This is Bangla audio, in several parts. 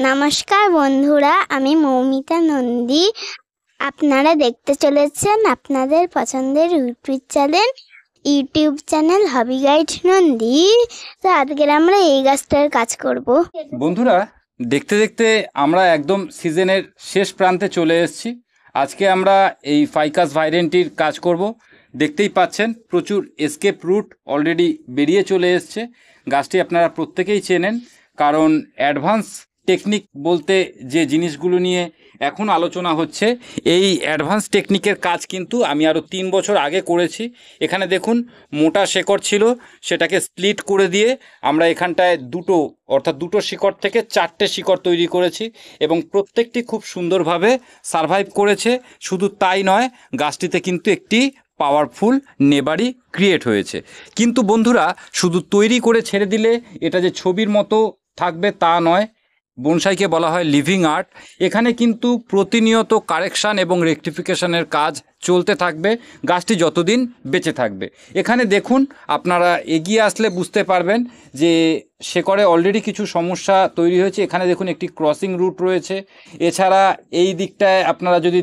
নমস্কার বন্ধুরা, আমি মৌমিতা নন্দী। আপনারা দেখতে চলেছেন আপনাদের পছন্দের ইউটিউব চ্যানেল হবি গাইড নন্দী। তো আজকে আমরা এই গাছটার কাজ করব। বন্ধুরা, দেখতে দেখতে আমরা একদম সিজনের শেষ প্রান্তে চলে এসেছি। আজকে আমরা এই ফাইকাস ভাইরেন্টির কাজ করব। দেখতেই পাচ্ছেন প্রচুর এসকেপ রুট অলরেডি বেরিয়ে চলে এসছে। গাছটি আপনারা প্রত্যেকেই চেনেন, কারণ অ্যাডভান্স টেকনিক বলতে যে জিনিসগুলো নিয়ে এখন আলোচনা হচ্ছে, এই অ্যাডভান্স টেকনিকের কাজ কিন্তু আমি আরও 3 বছর আগে করেছি। এখানে দেখুন, মোটা শেকড় ছিল, সেটাকে স্প্লিট করে দিয়ে আমরা এখানটায় দুটো শিকড় থেকে 4টে শিকড় তৈরি করেছি এবং প্রত্যেকটি খুব সুন্দরভাবে সারভাইভ করেছে। শুধু তাই নয়, গাছটিতে কিন্তু একটি পাওয়ারফুল নেবারি ক্রিয়েট হয়েছে। কিন্তু বন্ধুরা, শুধু তৈরি করে ছেড়ে দিলে এটা যে ছবির মতো থাকবে তা নয়। বনসাইকে বলা হয় লিভিং আর্ট। এখানে কিন্তু প্রতিনিয়ত কারেকশান এবং রেকটিফিকেশনের কাজ চলতে থাকবে গাছটি যতদিন বেঁচে থাকবে। এখানে দেখুন, আপনারা এগিয়ে আসলে বুঝতে পারবেন যে শেকড়ে অলরেডি কিছু সমস্যা তৈরি হয়েছে। এখানে দেখুন একটি ক্রসিং রুট রয়েছে। এছাড়া এই দিকটায় আপনারা যদি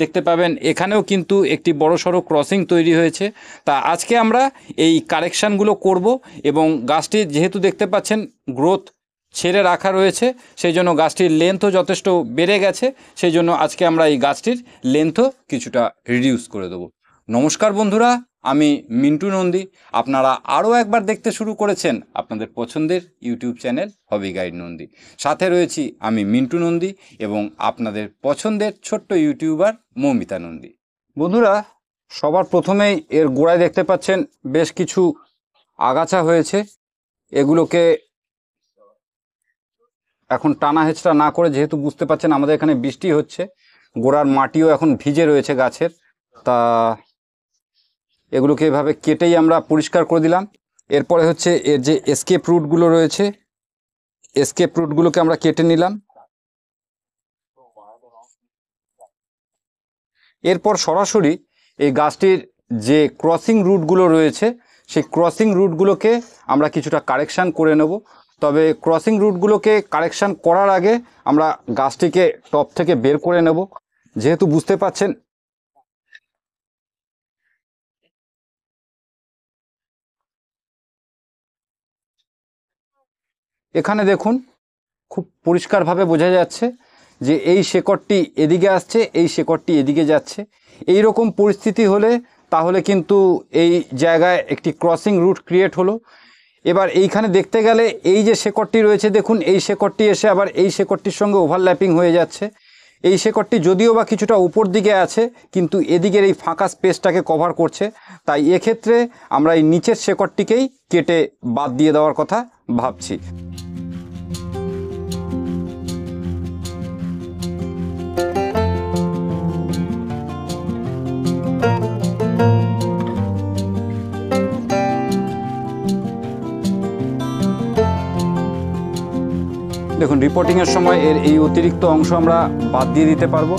দেখতে পাবেন এখানেও কিন্তু একটি বড়সড় ক্রসিং তৈরি হয়েছে। তা আজকে আমরা এই কারেকশানগুলো করব এবং গাছটি যেহেতু দেখতে পাচ্ছেন গ্রোথ ছেড়ে রাখা রয়েছে, সেই জন্য গাছটির লেন্থও যথেষ্ট বেড়ে গেছে। সেই জন্য আজকে আমরা এই গাছটির লেন্থও কিছুটা রিডিউস করে দেবো। নমস্কার বন্ধুরা, আমি মিন্টু নন্দী। আপনারা আরও একবার দেখতে শুরু করেছেন আপনাদের পছন্দের ইউটিউব চ্যানেল হবি গাইড নন্দী। সাথে রয়েছি আমি মিন্টু নন্দী এবং আপনাদের পছন্দের ছোট্ট ইউটিউবার মৌমিতা নন্দী। বন্ধুরা, সবার প্রথমেই এর গোড়ায় দেখতে পাচ্ছেন বেশ কিছু আগাছা হয়েছে। এগুলোকে এখন টানা হেঁচড়া না করে, যেহেতু বুঝতে পাচ্ছেন আমাদের এখানে বৃষ্টি হচ্ছে, গোড়ার মাটিও এখন ভিজে রয়েছে গাছের, তা এগুলোকে এভাবে কেটেই আমরা পরিষ্কার করে দিলাম। এরপরে হচ্ছে এর যে এসকেপ রুটগুলো রয়েছে, এসকেপ রুটগুলোকে আমরা কেটে নিলাম। এরপর সরাসরি এই গাছটির যে ক্রসিং রুটগুলো রয়েছে, সেই ক্রসিং রুটগুলোকে আমরা কিছুটা কারেকশান করে নেব। তবে ক্রসিং রুটগুলোকে কারেকশান করার আগে আমরা গাছটিকে টপ থেকে বের করে নেব। যেহেতু বুঝতে পাচ্ছেন এখানে দেখুন, খুব পরিষ্কারভাবে বোঝা যাচ্ছে যে এই শেকড়টি এদিকে আসছে, এই শেকড়টি এদিকে যাচ্ছে। এই রকম পরিস্থিতি হলে তাহলে কিন্তু এই জায়গায় একটি ক্রসিং রুট ক্রিয়েট হলো। এবার এইখানে দেখতে গেলে এই যে শেকড়টি রয়েছে, দেখুন এই শেকড়টি এসে আবার এই শেকড়টির সঙ্গে ওভারল্যাপিং হয়ে যাচ্ছে। এই শেকড়টি যদিও বা কিছুটা উপর দিকে আছে, কিন্তু এদিকের এই ফাঁকা স্পেসটাকে কভার করছে। তাই এক্ষেত্রে আমরা এই নিচের শেকড়টিকেই কেটে বাদ দিয়ে দেওয়ার কথা ভাবছি। দেখুন, রিপোর্টিংয়ের সময় এর এই অতিরিক্ত অংশ আমরা বাদ দিয়ে দিতে পারবো।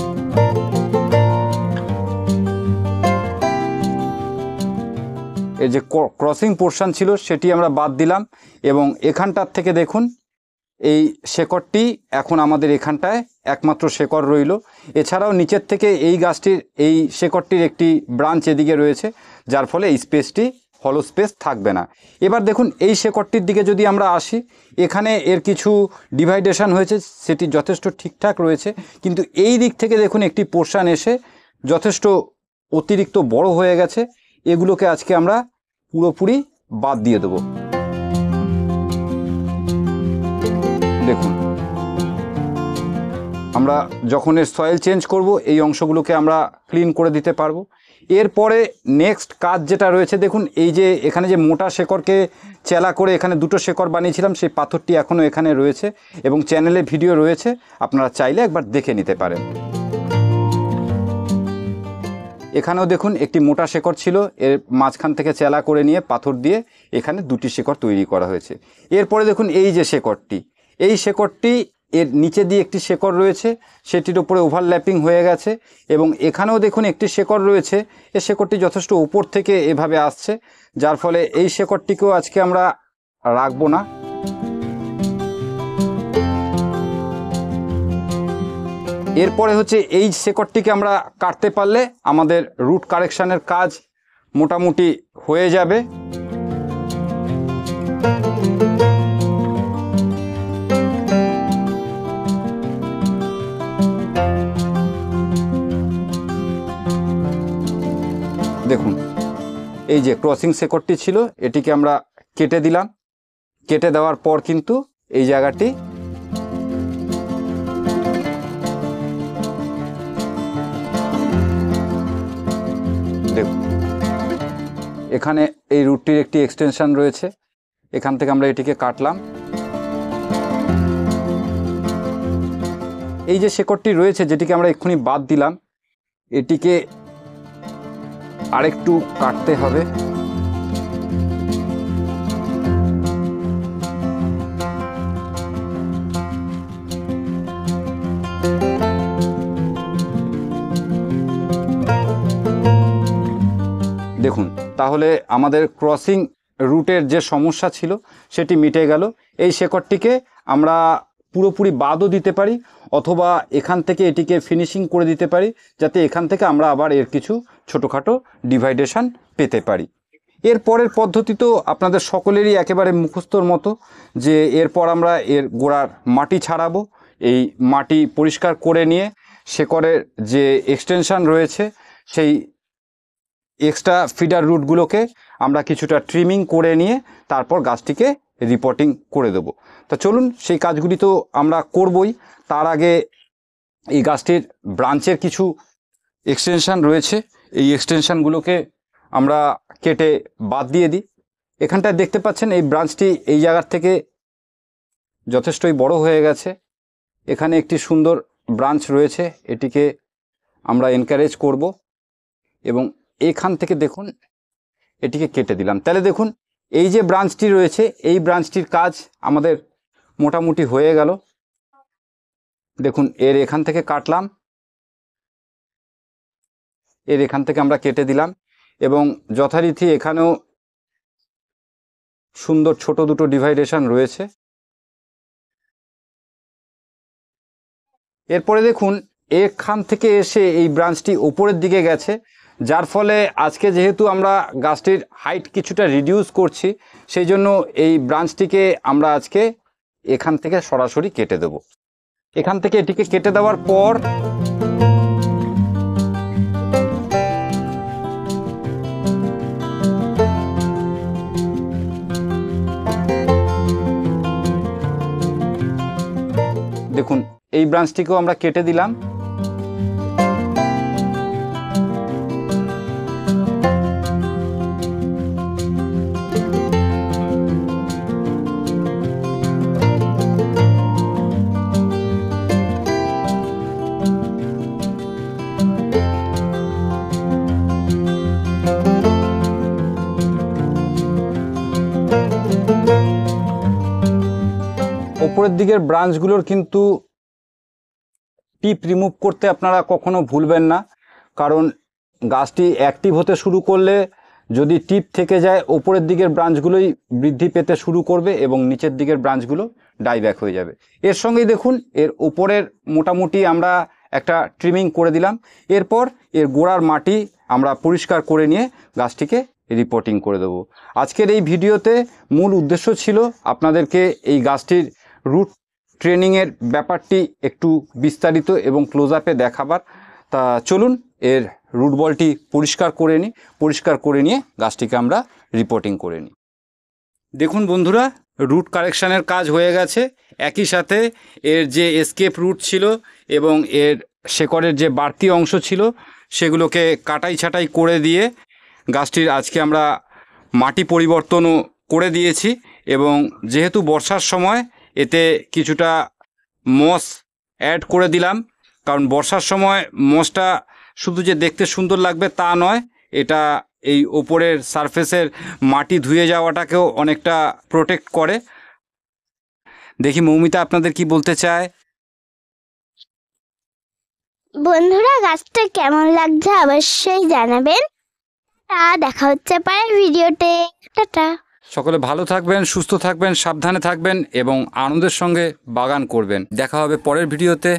এর যে ক্রসিং পোর্শন ছিল সেটি আমরা বাদ দিলাম এবং এখানটার থেকে দেখুন এই শেকড়টি এখন আমাদের এখানটায় একমাত্র শেকড় রইল। এছাড়াও নিচের থেকে এই গাছটির এই শেকড়টির একটি ব্রাঞ্চ এদিকে রয়েছে, যার ফলে এই স্পেসটি হলো স্পেস থাকবে না। এবার দেখুন এই শেকড়টির দিকে যদি আমরা আসি, এখানে এর কিছু ডিভাইডেশন হয়েছে, সেটি যথেষ্ট ঠিকঠাক রয়েছে, কিন্তু এই দিক থেকে দেখুন একটি পোর্শন এসে যথেষ্ট অতিরিক্ত বড় হয়ে গেছে। এগুলোকে আজকে আমরা পুরোপুরি বাদ দিয়ে দেবো। দেখুন, আমরা যখন এর সয়েল চেঞ্জ করব এই অংশগুলোকে আমরা ক্লিন করে দিতে পারবো। এরপরে নেক্সট কাজ যেটা রয়েছে, দেখুন এই যে এখানে যে মোটা শেকড়কে চেলা করে এখানে দুটো শেকড় বানিয়েছিলাম, সেই পাথরটি এখনও এখানে রয়েছে এবং চ্যানেলে ভিডিও রয়েছে, আপনারা চাইলে একবার দেখে নিতে পারেন। এখানেও দেখুন একটি মোটা শেকড় ছিল, এর মাঝখান থেকে চেলা করে নিয়ে পাথর দিয়ে এখানে দুটি শেকড় তৈরি করা হয়েছে। এরপরে দেখুন এই যে শেকড়টি, এই শেকড়টি এর নিচে দিয়ে একটি শেকড় রয়েছে, সেটির উপরে ওভারল্যাপিং হয়ে গেছে এবং এখানেও দেখুন একটি শেকড় রয়েছে। এই শেকড়টি যথেষ্ট উপর থেকে এভাবে আসছে, যার ফলে এই শেকড়টিকেও আজকে আমরা রাখবো না। এরপরে হচ্ছে এই শেকড়টিকে আমরা কাটতে পারলে আমাদের রুট কারেকশানের কাজ মোটামুটি হয়ে যাবে। দেখুন এই যে ক্রসিং শেকড়টি ছিল এটিকে আমরা কেটে দিলাম। কেটে দেওয়ার পর কিন্তু এই জায়গাটি দেখুন এখানে এই রুটটির একটি এক্সটেনশন রয়েছে, এখান থেকে আমরা এটিকে কাটলাম। এই যে শেকড়টি রয়েছে যেটিকে আমরা এক্ষুনি বাদ দিলাম, এটিকে আরেকটু কাটতে হবে। দেখুন তাহলে আমাদের ক্রসিং রুটের যে সমস্যা ছিল সেটি মিটে গেল। এই শেকড়টিকে আমরা পুরোপুরি বাদও দিতে পারি অথবা এখান থেকে এটিকে ফিনিশিং করে দিতে পারি, যাতে এখান থেকে আমরা আবার এর কিছু ছোটোখাটো ডিভাইডেশন পেতে পারি। এর পরের পদ্ধতি তো আপনাদের সকলেরই একেবারে মুখস্থর মতো, যে এরপর আমরা এর গোড়ার মাটি ছাড়াবো। এই মাটি পরিষ্কার করে নিয়ে শেকড়ের যে এক্সটেনশন রয়েছে সেই এক্সট্রা ফিডার রুটগুলোকে আমরা কিছুটা ট্রিমিং করে নিয়ে তারপর গাছটিকে রিপোর্টিং করে দেব। তা চলুন সেই কাজগুলি তো আমরা করবই, তার আগে এই গাছটির ব্রাঞ্চের কিছু এক্সটেনশন রয়েছে, এই এক্সটেনশনগুলোকে আমরা কেটে বাদ দিয়ে দিই। এখানটায় দেখতে পাচ্ছেন এই ব্রাঞ্চটি এই জায়গার থেকে যথেষ্টই বড় হয়ে গেছে। এখানে একটি সুন্দর ব্রাঞ্চ রয়েছে, এটিকে আমরা এনকারেজ করব এবং এখান থেকে দেখুন এটিকে কেটে দিলাম। তাহলে দেখুন এই যে ব্রাঞ্চটি রয়েছে এই ব্রাঞ্চটির কাজ আমাদের মোটামুটি হয়ে গেল। দেখুন এর এখান থেকে কাটলাম, এর এখান থেকে আমরা কেটে দিলাম এবং যথারীতি এখানেও সুন্দর ছোট দুটো ডিভাইডেশন রয়েছে। এরপরে দেখুন এখান থেকে এসে এই ব্রাঞ্চটি ওপরের দিকে গেছে, যার ফলে আজকে যেহেতু আমরা গাছটির হাইট কিছুটা রিডিউস করছি সেই জন্য এই ব্রাঞ্চটিকে আমরা আজকে এখান থেকে সরাসরি কেটে দেব। এখান থেকে এটিকে কেটে দেওয়ার পর দেখুন এই ব্রাঞ্চটিকেও আমরা কেটে দিলাম। ওপরের দিকের ব্রাঞ্চগুলোর কিন্তু টিপ রিমুভ করতে আপনারা কখনো ভুলবেন না, কারণ গাছটি অ্যাক্টিভ হতে শুরু করলে যদি টিপ থেকে যায় ওপরের দিকের ব্রাঞ্চগুলোই বৃদ্ধি পেতে শুরু করবে এবং নিচের দিকের ব্রাঞ্চগুলো ডাইব্যাক হয়ে যাবে। এর সঙ্গেই দেখুন এর ওপরের মোটামুটি আমরা একটা ট্রিমিং করে দিলাম। এরপর এর গোড়ার মাটি আমরা পরিষ্কার করে নিয়ে গাছটিকে রিপোর্টিং করে দেবো। আজকের এই ভিডিওতে মূল উদ্দেশ্য ছিল আপনাদেরকে এই গাছটির রুট ট্রেনিংয়ের ব্যাপারটি একটু বিস্তারিত এবং ক্লোজ আপে দেখাবার। তা চলুন এর রুট বলটি পরিষ্কার করে নিই, পরিষ্কার করে নিয়ে গাছটিকে আমরা রিপোর্টিং করে নিই। দেখুন বন্ধুরা, রুট কারেকশানের কাজ হয়ে গেছে, একই সাথে এর যে এসকেপ রুট ছিল এবং এর শেকড়ের যে বাড়তি অংশ ছিল সেগুলোকে কাটাই ছাটাই করে দিয়ে গাছটির আজকে আমরা মাটি পরিবর্তনও করে দিয়েছি এবং যেহেতু বর্ষার সময় এতে কিছুটা মস অ্যাড করে দিলাম, কারণ বর্ষার সময় মসটা শুধু যে দেখতে সুন্দর লাগবে তা নয়, এটা এই ওপরের সারফেসের মাটি ধুয়ে যাওয়াটাকেও অনেকটা প্রোটেক্ট করে। দেখি মৌমিতা আপনাদের কি বলতে চায়। বন্ধুরা গাছটা কেমন লাগছে অবশ্যই জানাবেন। দেখা হচ্ছে পরের ভিডিওতে। টাটা। সকলে ভালো থাকবেন, সুস্থ থাকবেন, সাবধানে থাকবেন এবং আনন্দের সঙ্গে বাগান করবেন। দেখা হবে পরের ভিডিওতে।